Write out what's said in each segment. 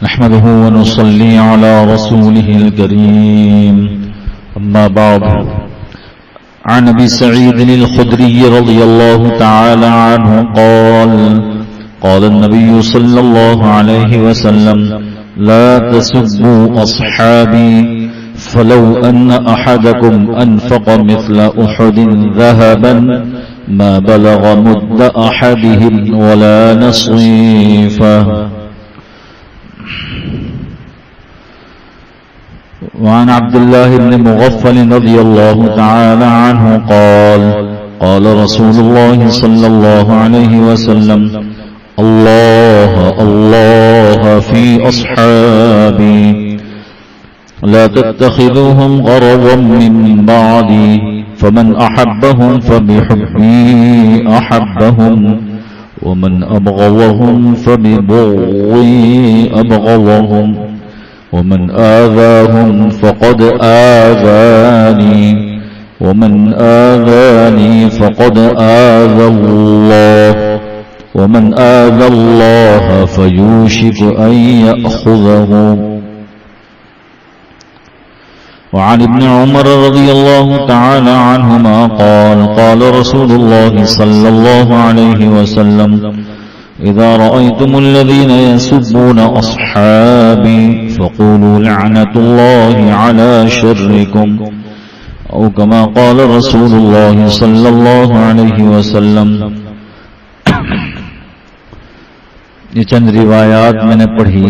نحمده ونصلي على رسوله الكريم أما بعد عن أبي سعيد الخدري رضي الله تعالى عنه قال النبي صلى الله عليه وسلم لا تسبوا أصحابي فلو أن أحدكم أنفق مثل أحد ذهبا ما بلغ مد أحدهم ولا نصيفه. وعن عبد الله بن مغفل رضي الله تعالى عنه قال رسول الله صلى الله عليه وسلم الله الله في أصحابي لا تتخذوهم غرضا من بعدي فمن أحبهم فبحبي أحبهم ومن أبغضهم فببغضي أبغضهم ومن آذاهم فقد آذاني ومن آذاني فقد آذى الله ومن آذى الله فيوشك أن يأخذه. وعن ابن عمر رضي الله تعالى عنهما قال رسول الله صلى الله عليه وسلم إذا رأيتم الذين يسبون أصحابي فقولوا لعنة الله على شركم أو كما قال رسول الله صلى الله عليه وسلم. یہ چند روایات میں نے پڑھی.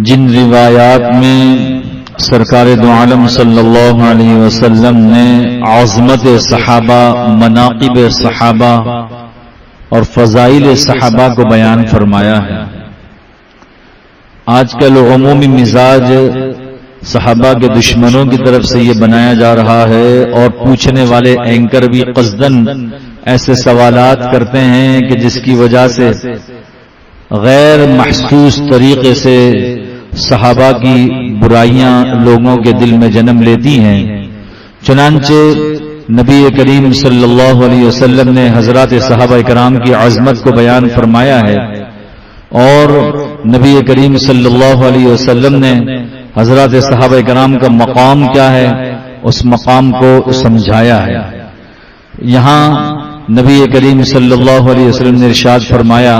جن روایات میں سرکار دو عالم صلی اللہ علیہ وسلم نے عظمت صحابہ، مناقب صحابہ اور فضائل صحابہ کو بیان فرمایا ہے. آج کل عمومی مزاج صحابہ کے دشمنوں کی طرف سے یہ بنایا جا رہا ہے اور پوچھنے والے اینکر بھی قصدن ایسے سوالات کرتے ہیں کہ جس کی وجہ سے غیر محسوس طریقے سے صحابہ کی برائیاں لوگوں کے دل میں جنم لیتی ہیں. چنانچہ نبی کریم صلی اللہ علیہ وسلم نے حضرات صحابہ کرام کی عظمت کو بیان فرمایا ہے اور نبی کریم صلی اللہ علیہ وسلم نے حضرات صحابہ کرام کا مقام کیا ہے اس مقام کو سمجھایا ہے. یہاں نبی کریم صلی اللہ علیہ وسلم نے ارشاد فرمایا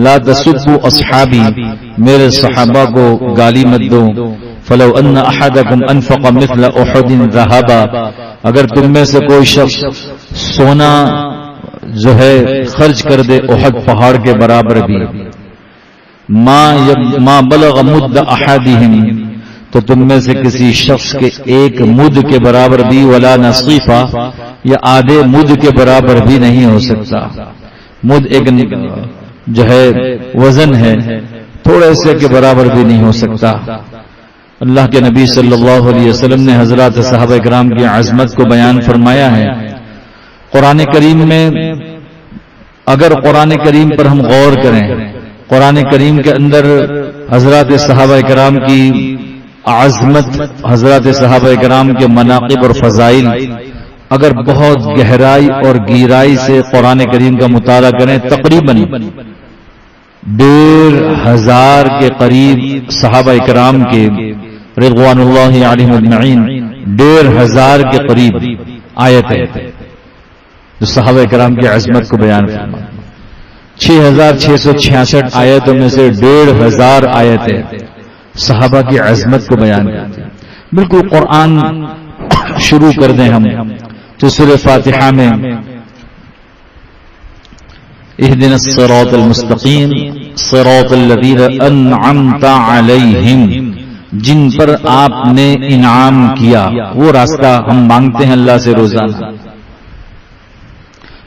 لا تسبوا اصحابی، میرے صحابہ کو گالی مت دو. فلو ان احدکم انفق مثل احد ذهبا، اگر تم میں سے کوئی شخص سونا جو ہے خرچ کر دے احد پہاڑ کے برابر بھی، ما بلغ مد احدہم، تو تم میں سے کسی شخص کے ایک مد کے برابر بھی، ولا نصیفہ، یا آدھے مد کے برابر بھی نہیں ہو سکتا. مد ایک جو ہے وزن ہے، تھوڑے سے کے برابر بھی نہیں ہو سکتا. اللہ کے نبی صلی اللہ علیہ وسلم نے حضرات صحابہ کرام کی عظمت کو بیان فرمایا ہے. قرآن کریم میں اگر قرآن کریم پر ہم غور کریں، قرآن کریم کے اندر حضرات صحابہ کرام کی عظمت، حضرات صحابہ کرام کے مناقب اور فضائل اگر بہت گہرائی اور گہرائی سے قرآن کریم کا مطالعہ کریں، تقریباً 1500 کے قریب صحابہ کرام کے رضوان اللہ علیہم اجمعین 1500 کے قریب آیتیں جو صحابہ کرام کی عظمت کو بیان فرماتی. 6666 آیتوں میں سے 1500 آیتیں صحابہ کی عظمت کو بیان کرتی ہیں. بالکل قرآن شروع کر دیں ہم تو سورہ فاتحہ میں اہدنا الصراط المستقیم صراط الذین انعمت علیہم، جن پر آپ نے انعام کیا، وہ راستہ ہم مانگتے ہیں اللہ سے روزانہ.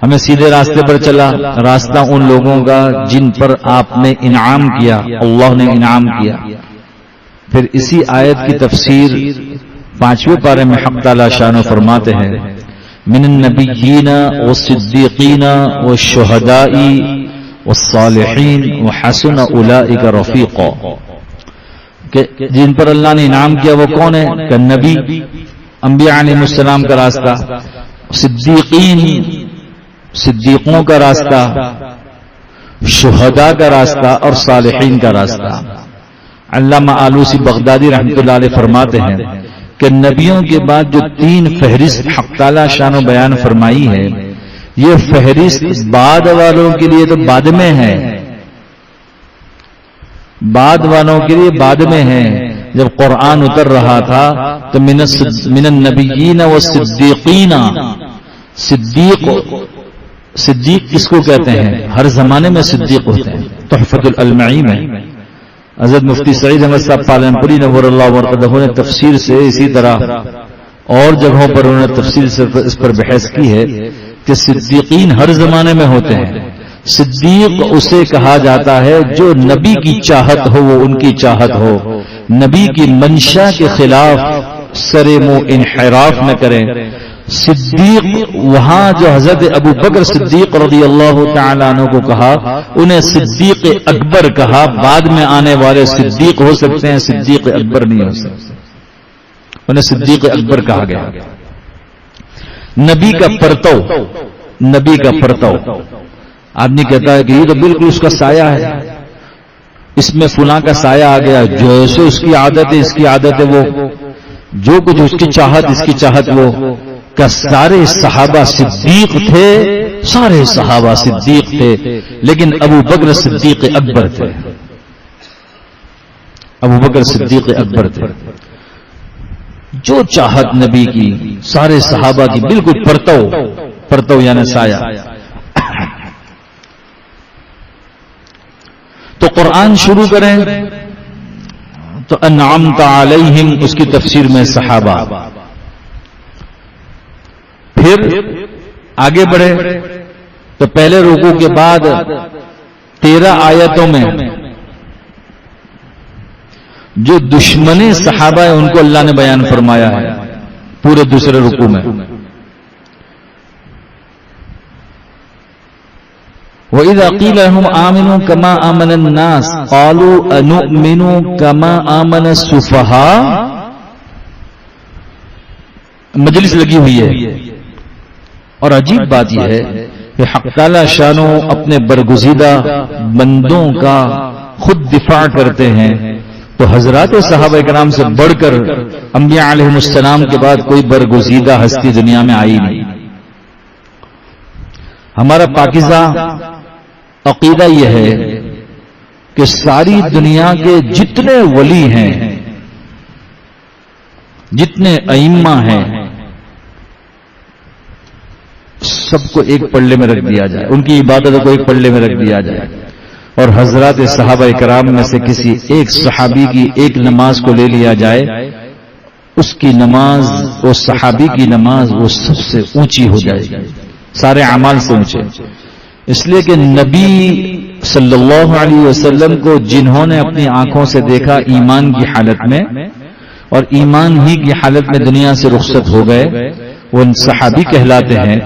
ہمیں سیدھے راستے پر چلا راستہ ان لوگوں کا جن پر آپ نے انعام کیا، اللہ نے انعام کیا. پھر اسی آیت کی تفسیر 5ویں پارے میں حق تعالی شان فرماتے ہیں من النبیین والصدیقین والشہداء والصالحین وحسن اولئک رفیقا، کہ جن پر اللہ نے انعام کیا وہ کون ہے؟ کہ نبی، انبیاء علیہ السلام کا راستہ، صدیقین، صدیقوں کا راستہ، شہداء کا راستہ اور صالحین کا راستہ. علامہ آلوسی بغدادی رحمۃ اللہ علیہ فرماتے ہیں کہ نبیوں کے بعد جو 3 فہرست حق تعالی شان و بیان فرمائی ہے، یہ فہرست بعد والوں کے لیے تو بعد میں ہے، بعد والوں کے لیے بعد میں ہے. جب قرآن اتر رہا تھا تو من النبیین والصدیقین، صدیق کس کو کہتے ہیں؟ ہر زمانے میں صدیق ہوتے ہیں. تحفۃ العلمعی میں حضرت مفتی سعید احمد صاحب پالنپوری نور اللہ مرقدہ نے تفسیر سے، اسی طرح اور جگہوں پر انہوں نے تفسیر سے اس پر بحث کی ہے کہ صدیقین ہر زمانے میں ہوتے ہیں. صدیق اسے کہا جاتا ہے جو نبی کی چاہت ہو، وہ ان کی چاہت ہو، نبی کی منشا کے خلاف سر منہ انحراف نہ کریں. صدیق وہاں جو حضرت ابو بکر صدیق رضی اللہ تعالیٰ عنہ کو کہا، انہیں صدیق اکبر کہا. بعد میں آنے والے صدیق ہو سکتے ہیں، صدیق اکبر نہیں ہو سکتے، انہیں صدیق اکبر کہا گیا. نبی کا پرتو، نبی کا پرتو. آدمی کہتا ہے کہ یہ تو بالکل اس کا سایہ ہے، اس میں فلاں کا سایہ آ گیا، جیسے اس کی عادت ہے اس کی عادت ہے، وہ جو کچھ اس کی چاہت اس کی چاہت وہ. کہ سارے صحابہ صدیق تھے، سارے صحابہ صدیق تھے، لیکن ابو بکر صدیق اکبر تھے، ابو بکر صدیق اکبر تھے. جو چاہت نبی کی سارے صحابہ کی بالکل پرتو، پرتو یعنی سایہ. تو قرآن شروع کریں تو انعمت علیہم، اس کی تفسیر میں صحابہ. پھر آگے بڑھے تو پہلے رکوع کے بعد 13 آیتوں میں جو دشمنی صحابہ ہیں ان کو اللہ نے بیان فرمایا ہے پورے دوسرے رکوع میں. وَإِذَا قِيلَ لَهُمْ آمِنُوا كَمَا آمَنَ النَّاسُ قَالُوا أَنُؤْمِنُ كَمَا آمَنَ السُّفَهَاءُ. مجلس لگی ہوئی ہے اور عجیب بات یہ ہے کہ حق تعالی شانو اپنے برگزیدہ بندوں کا خود دفاع کرتے ہیں. تو حضرات صحابہ کرام سے بڑھ کر انبیاء علیہم السلام کے بعد کوئی برگزیدہ ہستی دنیا میں آئی نہیں. ہمارا پاکیزہ عقیدہ یہ ہے کہ ساری دنیا کے جتنے ولی ہیں، جتنے ائمہ ہیں، سب کو ایک پلڑے میں رکھ دیا جائے، ان کی عبادت کو ایک پلڑے میں رکھ دیا جائے، اور حضرات صحابہ کرام میں سے کسی ایک صحابی کی ایک نماز کو لے لیا جائے، اس کی نماز، وہ صحابی کی نماز وہ سب سے اونچی ہو جائے گی، سارے اعمال سے اونچے. اس لیے کہ نبی صلی اللہ علیہ وسلم کو جنہوں نے اپنی آنکھوں سے دیکھا ایمان کی حالت میں، اور ایمان ہی کی حالت میں دنیا سے رخصت ہو گئے، وہ صحابی کہلاتے ہیں.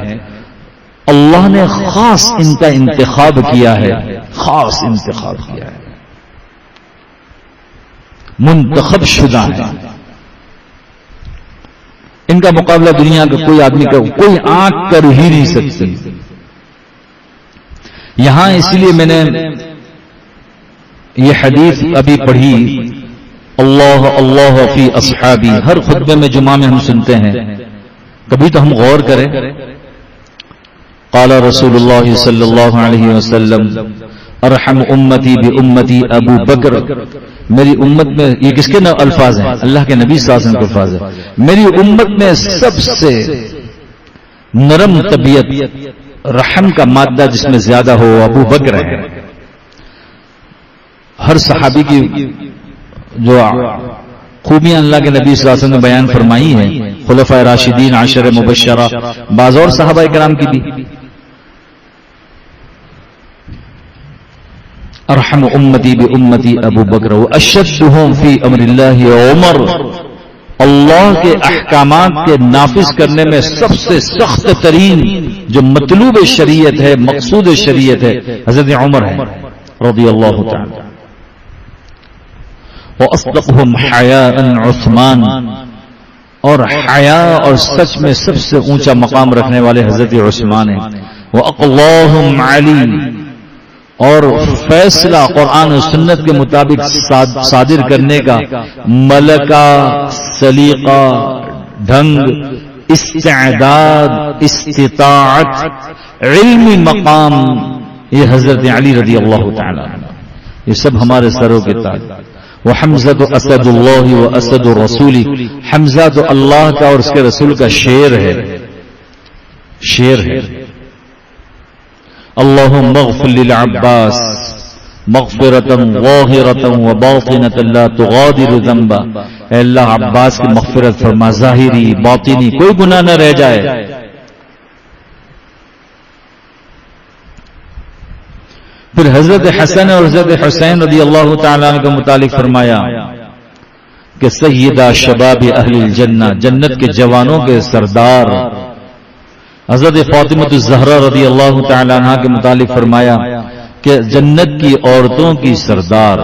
اللہ نے خاص ان کا انتخاب کیا ہے، خاص انتخاب کیا ہے، منتخب شدہ ہے. ان کا مقابلہ دنیا کا کوئی آدمی کا کوئی آنکھ کر ہی نہیں سکتی. یہاں اسی لیے میں نے یہ حدیث ابھی پڑھی، اللہ اللہ فی اصحابی. ہر خطبے میں جمعہ میں ہم سنتے ہیں، کبھی تو ہم غور کریں. قال رسول اللہ صلی اللہ علیہ وسلم ارحم امتی بامتی ابو بکر. میری امت میں، یہ کس کے الفاظ ہیں؟ اللہ کے نبی صلی اللہ علیہ وسلم کے الفاظ ہیں. میری امت میں سب سے نرم طبیعت، رحم کا مادہ جس میں زیادہ ہو، ابو بکر ہے. ہر صحابی کی جو خوبیاں اللہ کے نبی صلی اللہ علیہ وسلم نے بیان فرمائی ہیں، خلفائے راشدین، عشر مبشرہ، بعض اور صحابہ کرام کی بھی. ارحم امتی بامتی ابو بکر واشدهم فی امر اللہ عمر. اللہ کے احکامات کے نافذ کرنے میں سب سے سخت ترین جو مطلوب شریعت ہے، مقصود شریعت ہے، حضرت عمر ہے رضی اللہ تعالی. واصدقهم حیاء عثمان. اور حیا اور سچ میں سب سے اونچا مقام رکھنے والے حضرت عثمان ہیں. واقواهم علی. اور فیصلہ قرآن و سنت کے مطابق صادر کرنے کا ملکہ، سلیقہ، ڈھنگ، استعداد، استطاعت، علمی مقام، یہ حضرت علی رضی اللہ تعالی عنہ، یہ سب ہمارے سروں کے تاج۔ وحمزہ اسد اللہ و اسد الرسول، حمزہ تو اللہ کا اور اس کے رسول کا شیر ہے، شیر ہے۔ اللہم اغفر للعباس مغفرتا ظاہرتا و باطنتا لا تغادر ذنبا، اے اللہ عباس کی مغفرت فرما، ظاہری باطنی کوئی گناہ نہ رہ جائے۔ پھر حضرت حسن اور حضرت حسین رضی اللہ تعالیٰ عنہ کے متعلق فرمایا کہ سیدہ شباب اہل الجنہ، جنت کے جوانوں کے سردار۔ حضرت فاطمہ الزہرا رضی اللہ تعالیٰ عنہ کے متعلق فرمایا کہ جنت کی عورتوں کی سردار۔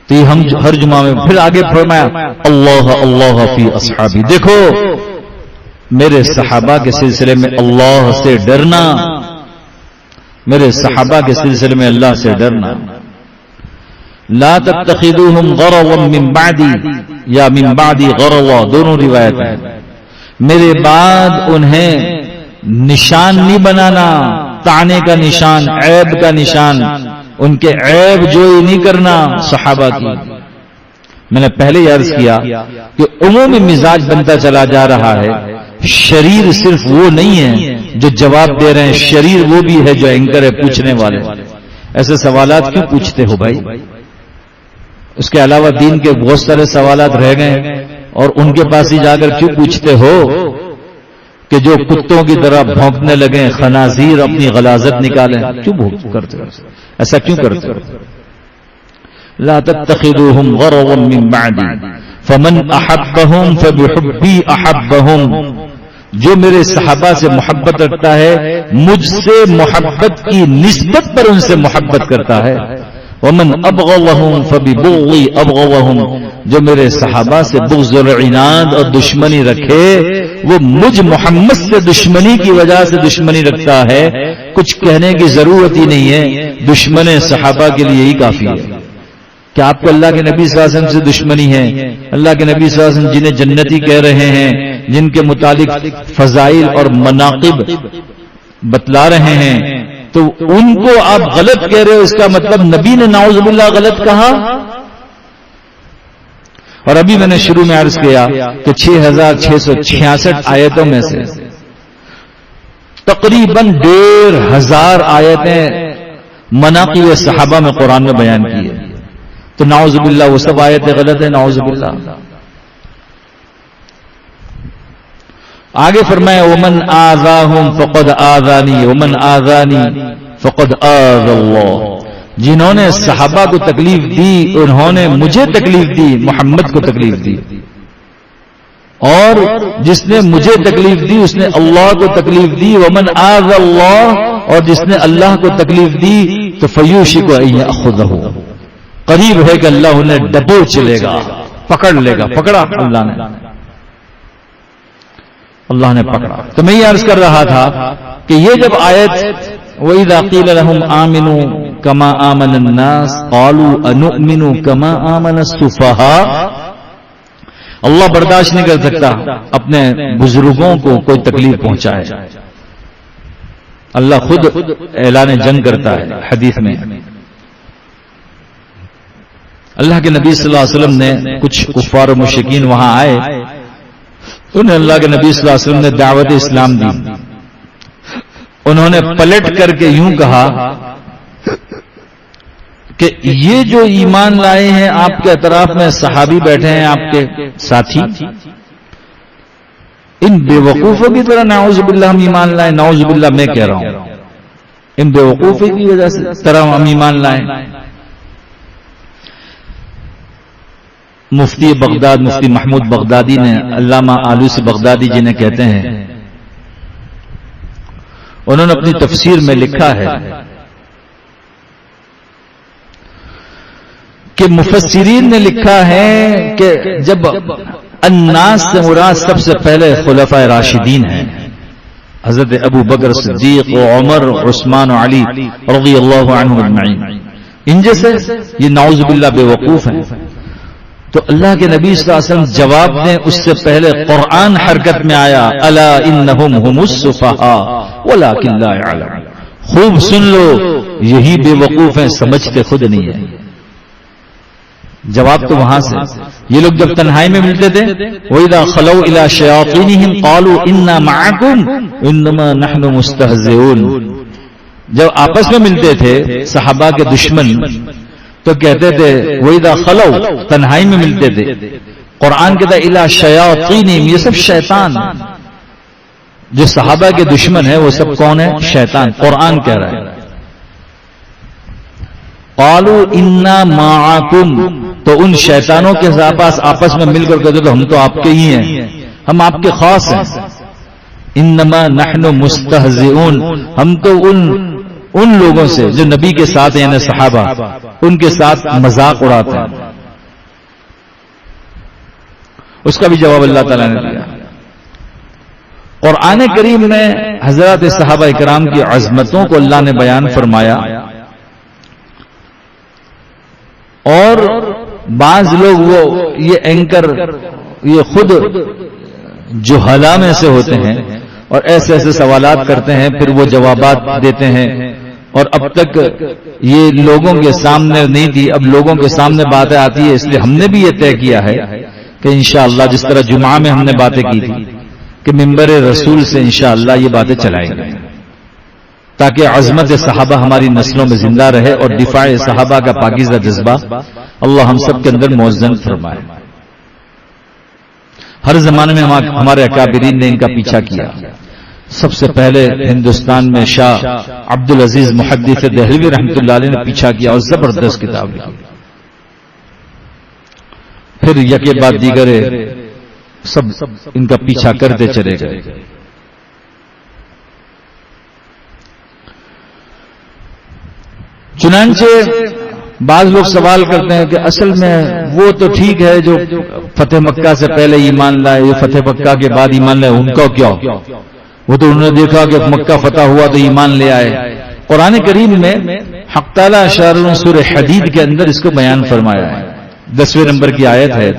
تو یہ ہم ہر جمعہ میں پھر آگے فرمایا اللہ اللہ فی اصحابی، دیکھو میرے صحابہ کے سلسلے میں اللہ سے ڈرنا، میرے صحابہ کے سلسلے میں اللہ سے ڈرنا۔ لا تتخذوهم غرضا من بعدی یا من بعدی غرضا، دونوں روایت ہیں۔ میرے بعد انہیں نشان نہیں بنانا، طعنے کا نشان، عیب کا نشان، ان کے عیب جوئی نہیں کرنا صحابہ کی۔ میں نے پہلے ہی عرض کیا کہ عمومی مزاج بنتا چلا جا رہا ہے، شریر صرف وہ نہیں ہے جو جواب دے رہے ہیں، شریر وہ بھی ہے جو اینکر ہے، پوچھنے والے۔ ایسے سوالات کیوں پوچھتے ہو بھائی؟ اس کے علاوہ دین کے بہت سارے سوالات رہ گئے اور ان کے پاس ہی جا کر کیوں پوچھتے ہو کہ جو کتوں کی طرح بھونکنے لگیں، خنازیر اپنی غلاظت نکالیں؟ کیوں کرتے ہو ایسا؟ کیوں کرتے ہو؟ لا تتخذوهم غرضا من بعدی فمن احبهم فبحبی احبهم، جو میرے صحابہ سے محبت رکھتا ہے مجھ سے محبت کی نسبت پر ان سے محبت کرتا ہے۔ ومن ابغضهم فببغضی ابغضهم، جو میرے صحابہ سے بغض اور عناد اور دشمنی رکھے وہ مجھ محمد سے دشمنی کی وجہ سے دشمنی رکھتا ہے۔ کچھ کہنے کی ضرورت ہی نہیں ہے، دشمن صحابہ کے لیے ہی کافی ہے۔ کہ آپ کو اللہ کے نبی صلی اللہ علیہ وسلم سے دشمنی ہے، اللہ کے نبی صلی اللہ علیہ وسلم جنہیں جنتی کہہ رہے ہیں، جن کے متعلق فضائل اور مناقب بتلا رہے ہیں، تو ان کو آپ غلط کہہ رہے ہو، اس کا مطلب نبی نے نعوذ باللہ غلط کہا؟ اور ابھی میں نے شروع میں عرض کیا کہ 6666 آیتوں میں سے تقریباً 1500 آیتیں مناقب صحابہ میں قرآن میں بیان کی ہے، تو نعوذ باللہ وہ سب آیتیں غلط ہیں، نعوذ باللہ۔ آگے فرمایا ومن آذاہم فقد آذانی ومن آذانی فقد آذ اللہ، جنہوں نے صحابہ کو تکلیف دی انہوں نے مجھے تکلیف دی، محمد کو تکلیف دی، اور جس نے مجھے تکلیف دی اس نے اللہ کو تکلیف دی۔ ومن آذ اللہ، اور جس نے اللہ کو تکلیف دی تو فیوشک ان یاخذہ، قریب ہے کہ اللہ انہیں دبوچ لے گا، پکڑ لے گا۔ پکڑا اللہ نے، اللہ نے پکڑا۔ تو میں یہ عرض کر رہا تھا کہ یہ جب آیت وَإِذَا قِيلَ لَهُمْ آمِنُوا كَمَا آمَنَ النَّاسُ قَالُوا أَنُؤْمِنُ كَمَا آمَنَ السُّفَهَاءُ، اللہ برداشت نہیں کر سکتا اپنے بزرگوں کو کوئی تکلیف پہنچائے۔ اللہ خود اعلان جنگ کرتا ہے حدیث میں۔ اللہ کے نبی صلی اللہ علیہ وسلم نے کچھ کفار و مشرکین وہاں آئے، انہیں اللہ کے نبی صلی اللہ علیہ وسلم نے دعوت اسلام دی۔ انہوں نے پلٹ کر کے یوں کہا کہ یہ جو ایمان لائے ہیں آپ کے اطراف میں صحابی بیٹھے ہیں آپ کے ساتھی، ان بے وقوفوں کی طرح نعوذ باللہ ہم ایمان لائیں؟ نعوذ باللہ میں کہہ رہا ہوں، ان بے وقوفی کی وجہ سے طرح ہم ایمان لائیں۔ مفتی بغداد مفتی محمود بغدادی نے، علامہ آلوسی بغدادی جنہیں کہتے ہیں، انہوں نے اپنی تفسیر میں لکھا ہے کہ مفسرین نے لکھا ہے کہ جب الناس سے مراد سب سے پہلے خلفائے راشدین ہیں، حضرت ابو بکر صدیق و عمر عثمان و علی رضی اللہ عنہم اجمعین، ان جیسے یہ نعوذ باللہ بے وقوف ہیں. تو اللہ کے نبی صلی اللہ علیہ وسلم جواب دیں اس سے پہلے قرآن حرکت میں آیا، الا انہم هم السفہاء ولکن لا يعلمون. خوب سن لو، یہی بے وقوف ہیں، سمجھتے خود نہیں ہے. جواب تو وہاں سے. یہ لوگ جب تنہائی میں ملتے تھے، وَإِذَا خَلَوْا إِلَىٰ شَيَاطِينِهِمْ قَالُوا إِنَّا مَعَكُمْ إِنَّمَا نَحْنُ مُسْتَهْزِئُونَ. جب آپس میں ملتے تھے صحابہ کے دشمن تو کہتے تھے وَإِذَا خَلَوْا، تنہائی میں ملتے تھے. قرآن کہتا ہے إِلَىٰ شَيَاطِينِهِمْ، یہ سب شیطان. جو صحابہ کے دشمن ہے وہ سب کون ہے؟ شیطان. قرآن کہہ رہا ہے قالوا انا معکم، تو ان شیطانوں کے پاس آپس میں مل کر کہتے تو ہم تو آپ کے ہی ہیں، ہم آپ کے خاص ہیں. انما نحن مستہزئون، ہم تو ان لوگوں سے جو نبی کے ساتھ ہیں، یعنی صحابہ، ان کے ساتھ مذاق اڑاتے ہیں. اس کا بھی جواب اللہ تعالیٰ نے دیا. قرآن کریم میں حضرات صحابہ اکرام کی عظمتوں کو اللہ نے بیان فرمایا، اور بعض لوگ یہ اینکر یہ خود جہلا میں سے ہوتے ہیں اور ایسے ایسے سوالات کرتے ہیں، پھر وہ جوابات دیتے ہیں. اور اب تک یہ لوگوں کے سامنے نہیں تھی، اب لوگوں کے سامنے باتیں آتی ہے. اس لیے ہم نے بھی یہ طے کیا ہے کہ انشاءاللہ جس طرح جمعہ میں ہم نے باتیں کی تھی کہ منبر رسول سے انشاءاللہ یہ باتیں چلائیں گے، تاکہ عظمت صحابہ ہماری نسلوں میں زندہ رہے اور دفاع صحابہ کا پاکیزہ جذبہ اللہ ہم سب کے اندر موزن فرمائے. ہر زمانے میں ہمارے اکابرین نے ان کا پیچھا کیا. سب سے پہلے ہندوستان میں شاہ عبدالعزیز محدث دہلوی رحمۃ اللہ علیہ نے پیچھا کیا اور زبردست کتاب لکھی. پھر یکے بعد دیگر سب ان کا پیچھا کرتے چلے گئے. چنانچہ بعض لوگ سوال کرتے ہیں کہ اصل میں وہ تو ٹھیک ہے جو فتح مکہ سے پہلے ایمان لائے، جو فتح مکہ کے بعد ایمان لائے، ان کا کیا؟ وہ تو انہوں نے دیکھا کہ مکہ فتح ہوا تو ایمان لے آئے. قرآن کریم میں حق تعالیٰ سورہ حدید کے اندر اس کو بیان فرمایا ہے. 10ویں نمبر کی آیت ہے،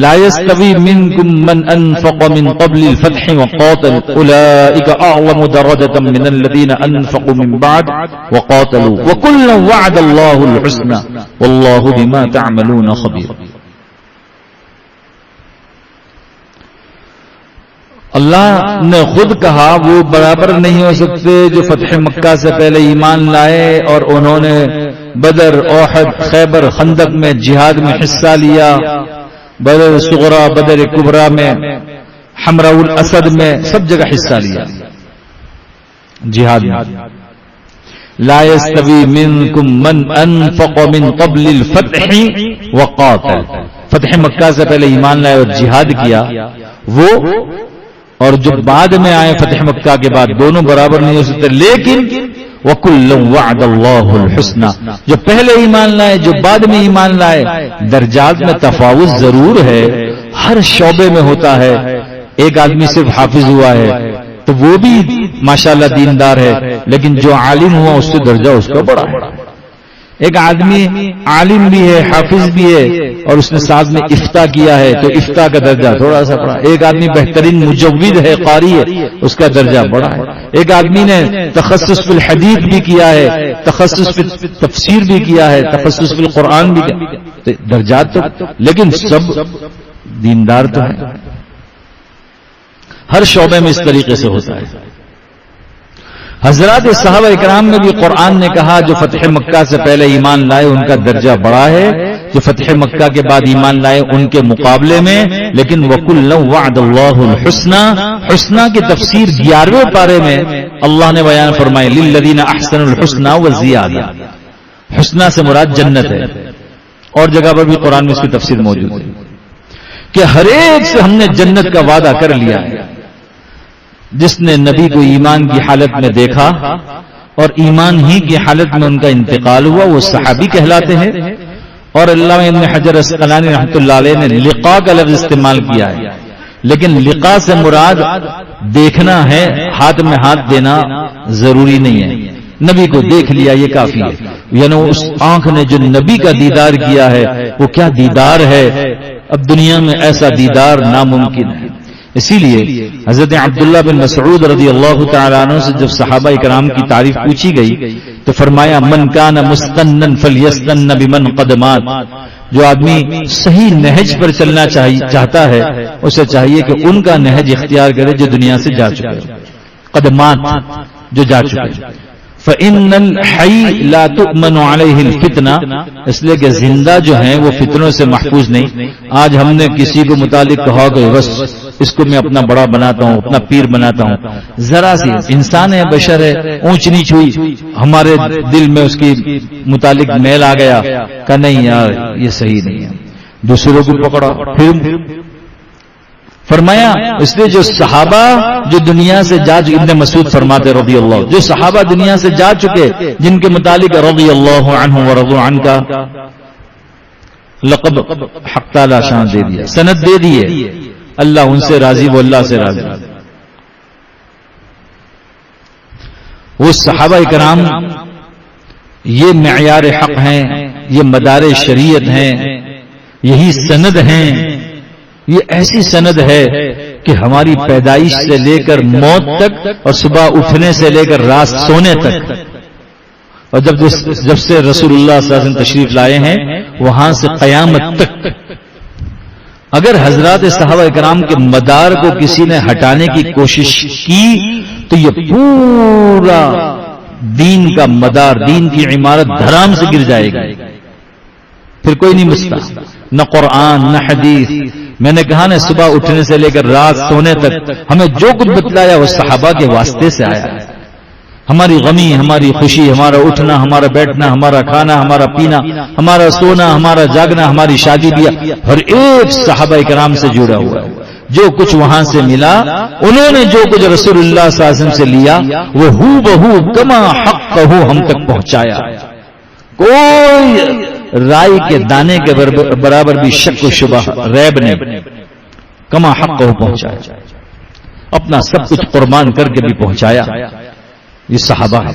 لا يستوي منكم من انفق من قبل الفتح وقاتل اولئك اعظم درجة من الذين انفقوا من بعد وقاتلوا وكلا وعد الله الحسنى والله بما تعملون خبير. اللہ نے خود کہا وہ برابر نہیں ہو سکتے جو فتح مکہ سے پہلے ایمان لائے اور انہوں نے بدر، احد، خیبر، خندق میں جہاد میں حصہ لیا، بدر صغرا، بدر کبرا میں، حمراء الاسد میں، سب جگہ حصہ لیا جہاد میں. لا يستوي منكم من انفق من قبل الفتح وقاتل، فتح مکہ سے پہلے ایمان لائے اور جہاد کیا وہ، اور جو بعد میں آئے فتح مکہ کے بعد، دونوں برابر نہیں ہو سکتے. لیکن وَكُلًّا وَعَدَ اللَّهُ الْحُسْنَى، جو پہلے ایمان لائے جو بعد میں ایمان لائے، درجات میں تفاوت ضرور ہے، ہر شعبے میں ہوتا ہے. ایک آدمی صرف حافظ ہوا ہے تو وہ بھی ماشاءاللہ دیندار ہے، لیکن جو عالم ہوا اس سے درجہ اس کا بڑا ہے. ایک آدمی عالم بھی ہے، حافظ بھی ہے، اور اس نے ساتھ میں افتاء کیا ہے تو افتاء کا درجہ تھوڑا سا بڑا. ایک آدمی بہترین مجود ہے، قاری ہے، اس کا درجہ بڑا ہے. ایک آدمی نے تخصص فی الحدیث بھی کیا ہے، تخصص فی تفسیر بھی کیا ہے، تخصص فی القرآن بھی کیا، تو درجات تو، لیکن سب دیندار تو ہے. ہر شعبے میں اس طریقے سے ہوتا ہے. حضرات صحابہ اکرام میں بھی قرآن نے کہا جو فتح مکہ سے پہلے ایمان لائے ان کا درجہ بڑا ہے، جو فتح مکہ کے بعد ایمان لائے ان کے مقابلے میں. لیکن وَكُلًّا وَعَدَ اللَّهُ الْحُسْنَى، حسنہ کی تفسیر 11ویں پارے میں اللہ نے بیان فرمائی لِلَّذِينَ أَحْسَنُوا الْحُسْنَى وَزِيَادَةٌ. حسنہ سے مراد جنت ہے، اور جگہ پر بھی قرآن میں اس کی تفسیر موجود ہے کہ ہر ایک سے ہم نے جنت کا وعدہ کر لیا ہے. جس نے نبی کو ایمان کی حالت میں دیکھا اور ایمان ہی کی حالت میں ان کا انتقال ہوا وہ صحابی کہلاتے ہیں. اور علامہ ابن حجر اسقلانی رحمۃ اللہ علیہ نے لقاء کا لفظ استعمال کیا ہے لیکن لقاء سے مراد دیکھنا ہے، ہاتھ میں ہاتھ دینا ضروری نہیں ہے. نبی کو دیکھ لیا یہ کافی ہے. یعنی اس آنکھ نے جو نبی کا دیدار کیا ہے وہ کیا دیدار ہے، اب دنیا میں ایسا دیدار ناممکن ہے. اسی لیے حضرت عبداللہ بن مسعود رضی اللہ تعالیٰ عنہ سے جب صحابہ کرام کی تعریف پوچھی گئی تو فرمایا من کان مستنن فلیستن بمن قدمات، جو آدمی صحیح نہج پر چلنا چاہتا ہے اسے چاہیے کہ ان کا نہج اختیار کرے جو دنیا سے جا چکے، قدمات جو جا چکے. فَإِنَّ الْحَيِّ لَا تُؤْمَنُ عَلَيْهِ الْفِتْنَةُ، اس لیے کہ زندہ جو ہیں وہ فتنوں سے محفوظ نہیں. آج ہم نے کسی کو متعلق کہا کہ بس اس کو میں اپنا بڑا بناتا ہوں، اپنا پیر بناتا ہوں، ذرا سی انسان ہے، بشر ہے، اونچ نیچ ہوئی، ہمارے دل میں اس کی متعلق میل آ گیا کہ نہیں یار یہ صحیح نہیں ہے، دوسروں کو پکڑا. پھر فرمایا اس لیے جو صحابہ جو دنیا سے جا چکے، ابن مسعود فرماتے رضی اللہ، جو صحابہ دنیا سے جا چکے جن کے متعلق رضی اللہ عنہ ورضوا عنہ کا لقب حق تعالی شان دے دیا، سند دے دیے، اللہ ان سے راضی، وہ اللہ سے راضی. وہ صحابہ کرام یہ معیار حق ہیں، یہ مدار شریعت ہیں، یہی سند ہیں. یہ ایسی سند ہے کہ ہماری پیدائش سے لے کر موت تک اور صبح اٹھنے سے لے کر رات سونے تک، اور جب سے رسول اللہ صلی اللہ علیہ وسلم تشریف لائے ہیں وہاں سے قیامت تک اگر حضرات صحابہ کرام کے مدار کو کسی نے ہٹانے کی کوشش کی تو یہ پورا دین کا مدار، دین کی عمارت دھرام سے گر جائے گی، پھر کوئی نہیں بچتا، نہ قرآن نہ حدیث. میں نے کہا نا صبح اٹھنے سے لے کر رات سونے تک ہمیں جو کچھ بتلایا وہ صحابہ کے واسطے سے آیا ہے. ہماری غمی، ہماری خوشی، ہمارا اٹھنا، ہمارا بیٹھنا، ہمارا کھانا، ہمارا پینا، ہمارا سونا، ہمارا جاگنا، ہماری شادی بیاہ، ہر ایک صحابہ کرام سے جڑا ہوا ہے. جو کچھ وہاں سے ملا انہوں نے جو کچھ رسول اللہ صلی اللہ علیہ وسلم سے لیا وہ ہو بہو کما حق ہم تک پہنچایا. کوئی رائی کے دانے کے برابر بھی شک و شبہ ریب نہیں، کما حق کو پہنچایا، اپنا سب کچھ قربان کر کے بھی پہنچایا. یہ صحابہ ہے.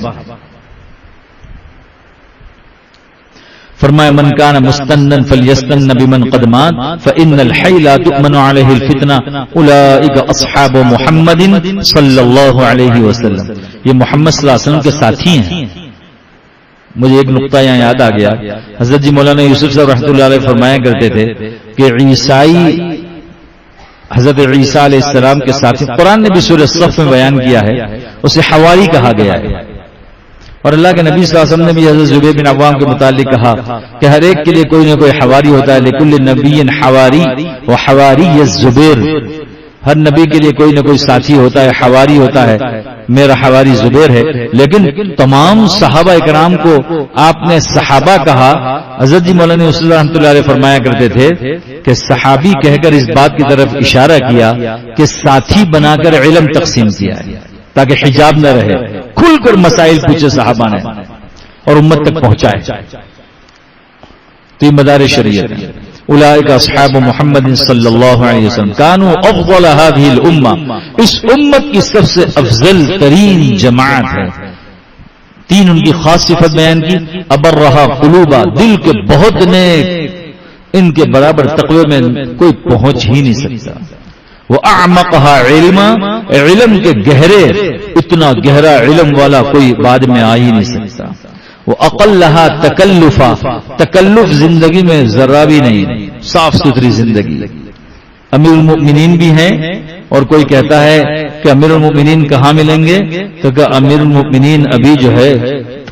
فرمایا من کان مستنن فلیستن بمن قدمات فإن الحی لا تؤمن علیہ الفتنہ اولئک اصحاب محمد صلی اللہ علیہ وسلم. یہ محمد صلی اللہ علیہ وسلم کے ساتھی ہیں. مجھے ایک نقطہ یہاں یاد آ گیا، حضرت جی مولانا یوسف صاحب رحمۃ اللہ علیہ فرمایا کرتے تھے کہ عیسائی حضرت عیسیٰ علیہ السلام کے ساتھی، قرآن نے بھی سورہ صف میں بیان کیا ہے، اسے حواری کہا گیا ہے. اور اللہ کے نبی صلی اللہ علیہ وسلم نے بھی حضرت زبیر بن عوام کے متعلق کہا کہ ہر ایک کے لیے کوئی نہ کوئی حواری ہوتا ہے، لکل نبی حواری و حواری الزبیر، ہر نبی کے لیے کوئی نہ کوئی ساتھی ہوتا ہے، حواری ہوتا ہے. میرا حواری زبیر ہے. لیکن تمام صحابہ کرام کو آپ نے صحابہ کہا. حضرت جی مولانا یوسف رحمۃ اللہ علیہ فرمایا کرتے تھے کہ صحابی کہہ کر اس بات کی طرف اشارہ کیا کہ ساتھی بنا کر علم تقسیم کیا ہے تاکہ حجاب نہ رہے، کھل کر مسائل پوچھے صحابہ نے اور امت تک پہنچائے. تو یہ مدار شریعت ہے. اولئک اصحاب محمد صلی اللہ علیہ وسلم کانوا افضل هذه الامه، اس امت کی سب سے افضل ترین جماعت ہے. تین ان کی خاص صفت بیان کی، ابرھا قلوبا، دل کے بہت نیک، ان کے برابر تقوی میں کوئی پہنچ ہی نہیں سکتا. واعمقها علما، علم کے گہرے، اتنا گہرا علم والا کوئی بعد میں آ ہی نہیں سکتا. وہ اقلها تکلفا، تکلف زندگی میں ذرا بھی نہیں، صاف ستھری زندگی. امیر المؤمنین بھی ہیں، اور کوئی کہتا ہے کہ امیر المؤمنین کہاں ملیں گے تو کہ امیر المؤمنین ابھی جو ہے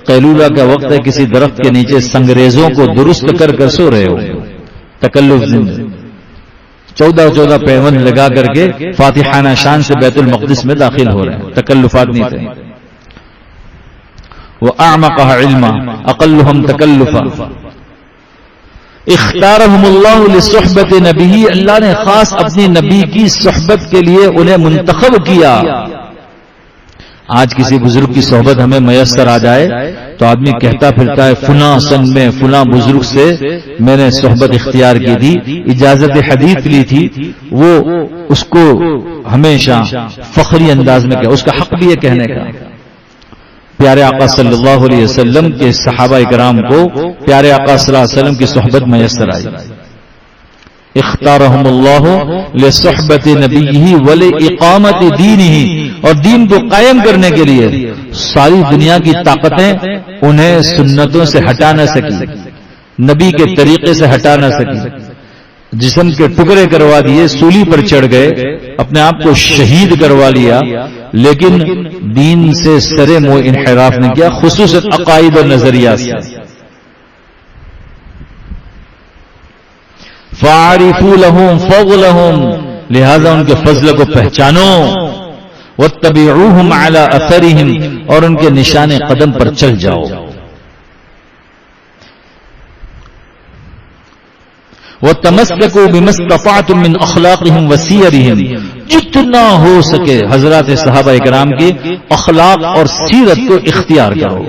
قیلولہ کا وقت ہے، کسی درخت کے نیچے سنگریزوں کو درست کر کر سو رہے ہو. تکلف زندگی 14 پیون لگا کر کے فاتحانہ شان سے بیت المقدس میں داخل ہو رہے ہیں. تکلفات نہیں تھے. وَأَعْمَقَهَا عِلْمًا أَقَلُّهُمْ تَكَلُّفًا اختارهم اللہ لصحبت نبی، اللہ نے خاص اپنی نبی کی صحبت کے لیے انہیں منتخب کیا. آج کسی بزرگ کی صحبت ہمیں میسر آ جائے تو آدمی کہتا پھرتا ہے فلاں سن میں فلاں بزرگ سے میں نے صحبت اختیار کی تھی، اجازت حدیث لی تھی، وہ اس کو ہمیشہ فخری انداز میں کہا، اس کا حق بھی ہے کہنے کا۔ پیارے آقا صلی اللہ علیہ وسلم کے صحابہ کرام کو پیارے آقا صلی اللہ علیہ وسلم کی صحبت میسر آئی، اختارہم اللہ لصحبت نبیہ ولاقامت دینہ، اور دین کو قائم کرنے کے لیے ساری دنیا کی طاقتیں انہیں سنتوں سے ہٹا نہ سکی، نبی کے طریقے سے ہٹا نہ سکی، جسم کے ٹکڑے کروا دیے، سولی پر چڑھ گئے، اپنے آپ کو شہید کروا لیا، لیکن دین سے سرے منہ انحراف نہیں کیا، خصوصاً عقائد اور نظریات سے۔ فَاعْرِفُوا لَهُمْ فَضْلَهُمْ، لہذا ان کے فضل کو پہچانو، وَاتَّبِعُوهُمْ عَلَى أَثَرِهِمْ، اور ان کے نشان قدم پر چل جاؤ۔ وَتَمَسَّكُوا بِمَا اسْتَطَعْتُم مِّنْ أَخْلَاقِهِمْ وَسِيَرِهِمْ، جتنا ہو سکے حضرات صحابہ کرام کی اخلاق اور سیرت کو اختیار کرو۔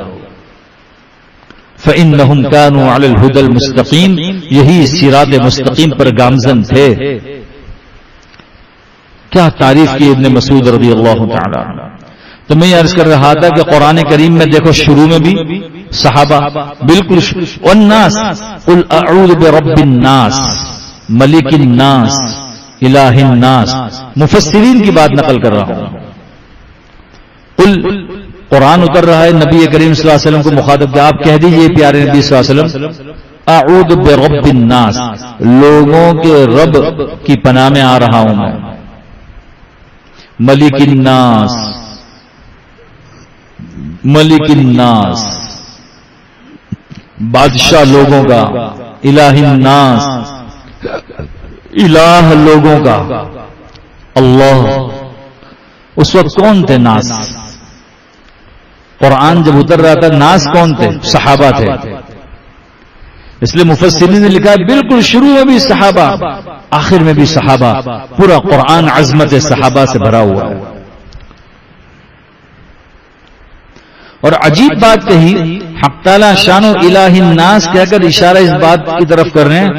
فَإِنَّهُمْ كَانُوا عَلَى الْهُدَى الْمُسْتَقِيمِ، یہی صراط مستقیم پر گامزن تھے۔ کیا تعریف کی ابن مسعود رضی اللہ تعالی عنہ۔ تو میں یہ عرض کر رہا تھا کہ قرآن کریم میں دیکھو شروع میں بھی صحابہ، بالکل والناس قل اعوذ برب الناس ملک الناس الہ الناس، مفسرین کی بات نقل کر رہا ہوں۔ قل، قرآن اتر رہا ہے، نبی کریم صلی اللہ علیہ وسلم کو مخاطب کیا، آپ کہہ دیجئے پیارے نبی صلی اللہ علیہ وسلم اعوذ برب الناس، لوگوں کے رب کی پناہ میں آ رہا ہوں میں، ملک الناس، ملک الناس بادشاہ لوگوں کا، الہ الناس الہ لوگوں کا، اللہ۔ اس وقت کون تھے ناس؟ قرآن جب اتر رہا تھا ناس کون تھے؟ صحابہ تھے۔ اس لیے مفسرین نے لکھا ہے بالکل شروع میں بھی صحابہ، آخر میں بھی صحابہ، پورا قرآن عظمت صحابہ سے بھرا ہوا ہے۔ اور عجیب بات کہی، حق تعالی شان و الہ الناس کہہ کر اشارہ اس بات کی طرف کر رہے ہیں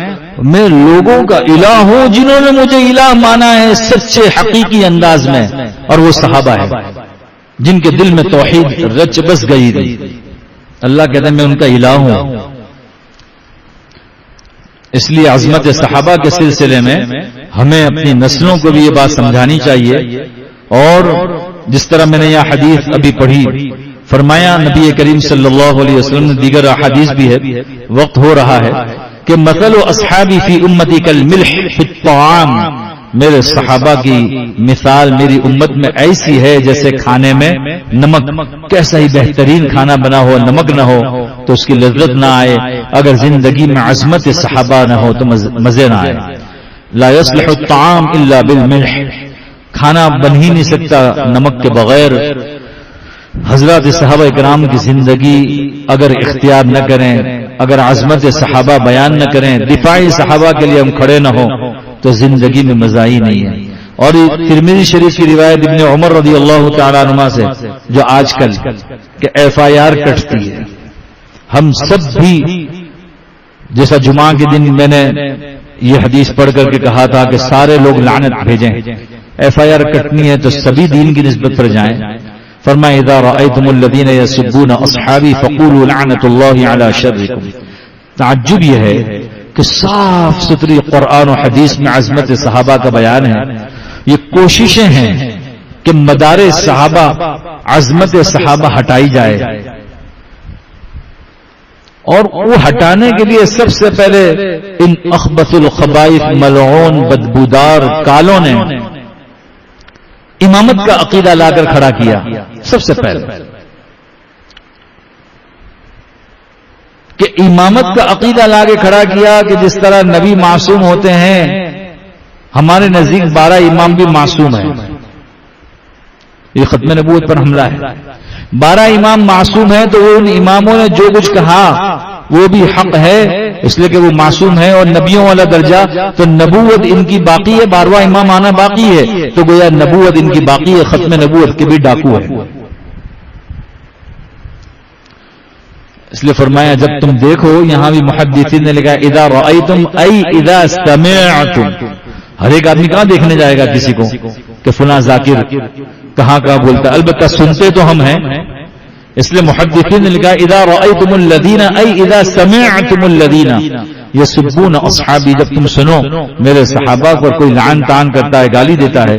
میں لوگوں کا الہ ہوں جنہوں نے مجھے الہ مانا ہے سچے حقیقی انداز میں، اور وہ صحابہ ہے جن کے دل میں توحید رچ بس گئی تھی۔ اللہ کہتا ہے میں ان کا الہ ہوں۔ اس لیے عظمت صحابہ کے سلسلے میں ہمیں اپنی نسلوں کو بھی یہ بات سمجھانی چاہیے، اور جس طرح میں نے یہ حدیث ابھی پڑھی، فرمایا نبی کریم صلی اللہ علیہ وسلم نے، دیگر احادیث بھی ہے، وقت ہو رہا ہے، کہ مثل اصحابی فی امتی کالملح فی الطعام، میرے صحابہ کی مثال میری امت میں ایسی ہے جیسے کھانے میں نمک، کیسا ہی بہترین کھانا بنا ہو نمک نہ ہو تو اس کی لذت نہ آئے، اگر زندگی میں عظمت صحابہ نہ ہو تو مزے نہ آئے۔ لا يصلح الطعام الا بالملح، کھانا بن ہی نہیں سکتا نمک کے بغیر۔ حضرات صحابہ کرام کی زندگی اگر اختیار نہ کریں، اگر عظمت صحابہ بیان نہ کریں، دفاعی صحابہ کے لیے ہم کھڑے نہ ہوں تو زندگی میں مزہ ہی نہیں ہے۔ اور ترمذی شریف کی روایت ابن عمر رضی اللہ تعالیٰ عنہ سے، جو آج کل کہ FIR کٹتی ہے، ہم سب بھی جیسا جمعہ کے دن میں نے یہ حدیث پڑھ کر کے کہا تھا کہ سارے لوگ لعنت بھیجیں، FIR کٹنی ہے تو سبھی دین کی نسبت پر جائیں۔ فرمایا اذا رأيتم الذين يسبون اصحابي فقولوا لعنت الله على شركم۔ تعجب یہ ہے کہ صاف ستھری قرآن و حدیث میں عظمت صحابہ کا بیان ہے، یہ کوششیں ہیں کہ مدار صحابہ، عظمت صحابہ ہٹائی جائے، اور وہ ہٹانے کے لیے سب سے پہلے ان اخبث الخبائث ملعون بدبودار کالوں نے امامت کا عقیدہ لا کر کھڑا کیا سب سے پہلے، کہ امامت کا عقیدہ لا کے کھڑا کیا کہ جس طرح نبی معصوم ہوتے ہیں، ہمارے نزدیک 12 امام بھی معصوم ہیں، یہ ختم نبوت پر حملہ ہے۔ 12 امام معصوم ہیں تو وہ ان اماموں نے جو کچھ کہا وہ بھی حق ہے، اس لیے کہ وہ معصوم ہے، اور نبیوں والا درجہ تو نبوت ان کی باقی ہے، 12واں امام آنا باقی ہے، تو گویا نبوت ان کی باقی ہے، ختم نبوت کے بھی ڈاکو ہے۔ اس لیے فرمایا جب تم دیکھو، یہاں بھی محدثین نے لکھا اذا رأیتم ای اذا سمعتم، ہر ایک آدمی کہاں دیکھنے جائے گا کسی کو کہ فلاں ذاکر کہاں بولتا ہے، البتہ سنتے تو ہم ہیں، اس لیے محدثین نے لکھا اذا رأیتم الذین ای اذا سمعتم الذین یسبون اصحابی، جب تم سنو میرے صحابہ پر کوئی لعن طعن کرتا ہے، گالی دیتا ہے،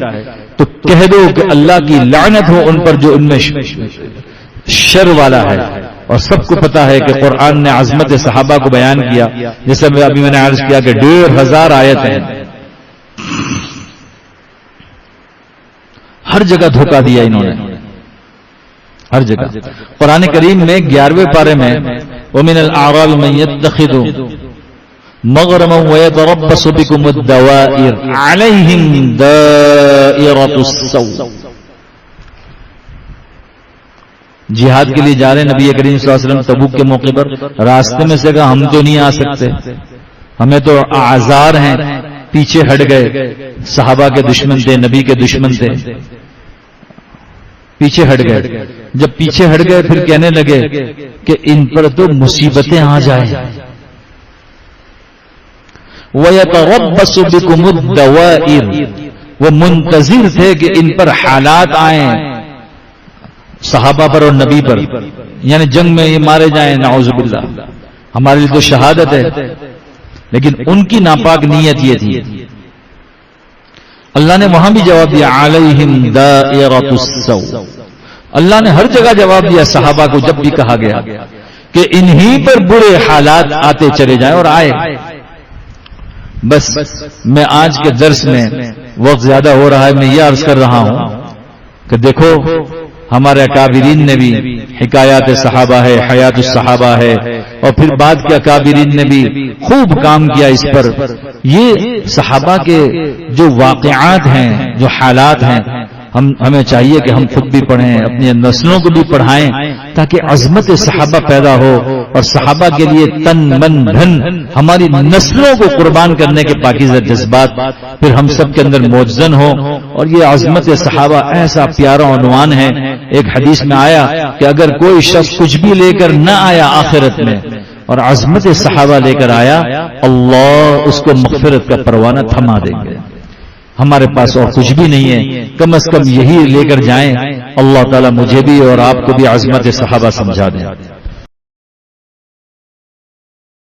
تو کہہ دو کہ اللہ کی لعنت ہو ان پر جو ان میں شر والا ہے۔ اور سب کو پتا ہے کہ قرآن نے عظمت صحابہ کو بیان کیا، جیسے ابھی میں نے عرض کیا کہ 1500 آیتیں، ہر جگہ دھوکہ دیا انہوں نے، ہر جگہ۔ قرآن کریم میں 11ویں پارے میں وَمِنَ الْأَعْرَابِ مَن يَتَّخِذُ مَغْرَمًا وَيَتَرَبَّصُ بِكُمُ الدَّوَائِرَ عَلَيْهِمْ دَائِرَةُ السَّوْءِ، جہاد کے لیے جا رہے نبی کریم صلی اللہ علیہ وسلم تبوک کے موقع پر، راستے میں سے کہا ہم تو نہیں آ سکتے، ہمیں تو اعذار ہیں، پیچھے ہٹ گئے، صحابہ کے دشمن تھے، نبی کے دشمن تھے، پیچھے ہٹ گئے۔ جب پیچھے ہٹ گئے پھر کہنے لگے کہ ان پر تو مصیبتیں آ جائیں، وَيَتَرَبَّصُ بِكُمُ الدَّوَائِرَ، وہ منتظر تھے کہ ان پر حالات آئیں، صحابہ پر اور نبی پر، یعنی جنگ میں یہ مارے جائیں، نعوذ باللہ۔ ہمارے لیے تو شہادت ہے، لیکن ان کی ناپاک نیت یہ تھی۔ اللہ نے وہاں بھی جواب دیا علیہم دائرۃ السوء، اللہ نے ہر جگہ جواب دیا صحابہ کو جب بھی کہا گیا کہ انہی پر برے حالات آتے چلے جائیں، اور آئے۔ بس میں آج کے درس میں وقت زیادہ ہو رہا ہے، میں یہ عرض کر رہا ہوں کہ دیکھو ہمارے اکابرین نے بھی حکایات صحابہ ہے، حیات الصحابہ ہے، اور پھر بعد کے اکابرین نے بھی خوب کام کیا اس پر۔ یہ صحابہ کے جو واقعات ہیں، جو حالات ہیں، ہمیں چاہیے کہ ہم خود بھی پڑھیں، اپنی نسلوں کو بھی پڑھائیں، تاکہ عظمت صحابہ پیدا ہو، اور صحابہ کے لیے تن من دھن ہماری نسلوں کو قربان کرنے کے پاکیزہ جذبات پھر ہم سب کے اندر موجزن ہو۔ اور یہ عظمت صحابہ ایسا پیارا عنوان ہے، ایک حدیث میں آیا کہ اگر کوئی شخص کچھ بھی لے کر نہ آیا آخرت میں اور عظمت صحابہ لے کر آیا، اللہ اس کو مغفرت کا پروانہ تھما دیں گے۔ ہمارے پاس اور کچھ بھی نہیں ہے، کم از کم یہی لے کر جائیں۔ اللہ تعالیٰ مجھے بھی اور آپ کو بھی عظمت صحابہ سمجھا دیں۔